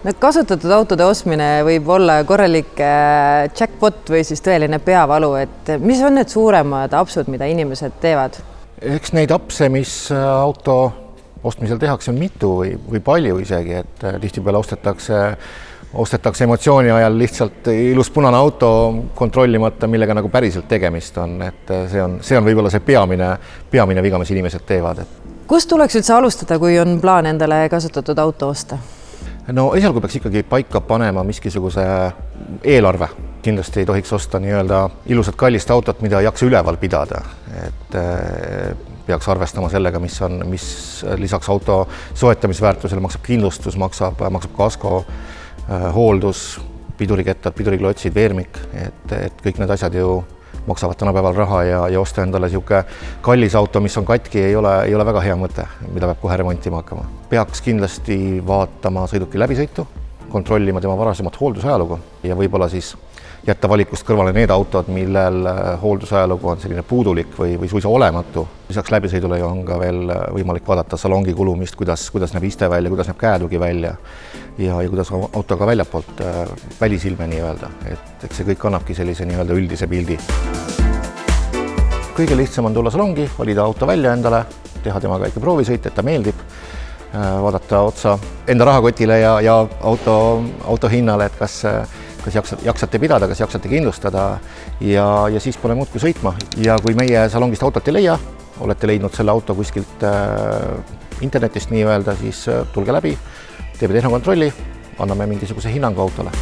Kasutatud autode ostmine võib olla korralik jackpot või siis tõeline peavalu, et mis on need suuremad apsud, mida inimesed teevad? Eks neid apse, mis auto ostmisel tehakse, on mitu või palju isegi, et tihtipeale ostetakse emotsiooni ajal lihtsalt ilus punane auto kontrollimata, millega nagu päriselt tegemist on, et see on võib-olla see peamine viga, mis inimesed teevad. Kust tuleks üldse alustada, kui on plaan endale kasutatud auto osta? No esialgu peaks ikkagi paika panema miskisuguse eelarve. Kindlasti ei tohiks osta nii-öelda ilusat kallist autot, mida ei jaksa üleval pidada. Et peaks arvestama sellega, mis lisaks auto soetamisväärtusele maksab kindlustus, maksab kasko, hooldus, pidurikettad, piduriklotsid, veermik, et kõik need asjad ju maksavad tänapäeval raha ja osta endale sihuke kallis auto, mis on katki, ei ole väga hea mõte, mida peab kohe remontima hakkama. Peaks kindlasti vaatama sõiduki läbisõitu, kontrollima tema varasemat hooldusajalugu ja võib-olla siis jätta valikust kõrvale need autod, millel hooldusajalugu on selline puudulik või suisa olematu. Lisaks läbisõidule on ka veel võimalik vaadata salongi kulumist, kuidas näeb iste välja, kuidas näeb käetugi välja ja kuidas auto ka väljapoolt välisilme nii-öelda. Et see kõik annabki sellise nii-öelda üldise pildi. Kõige lihtsam on tulla salongi, valida auto välja endale, teha temaga ikka proovisõit, et ta meeldib, vaadata otsa enda rahakotile ja auto hinnale, et kas jaksate pidada, kas jaksate kindlustada ja siis pole muud kui sõitma. Ja kui meie salongist autot ei leia, olete leidnud selle auto kuskilt internetist nii-öelda, siis tulge läbi, teeme tehnokontrolli, anname mingisuguse hinnangu autole.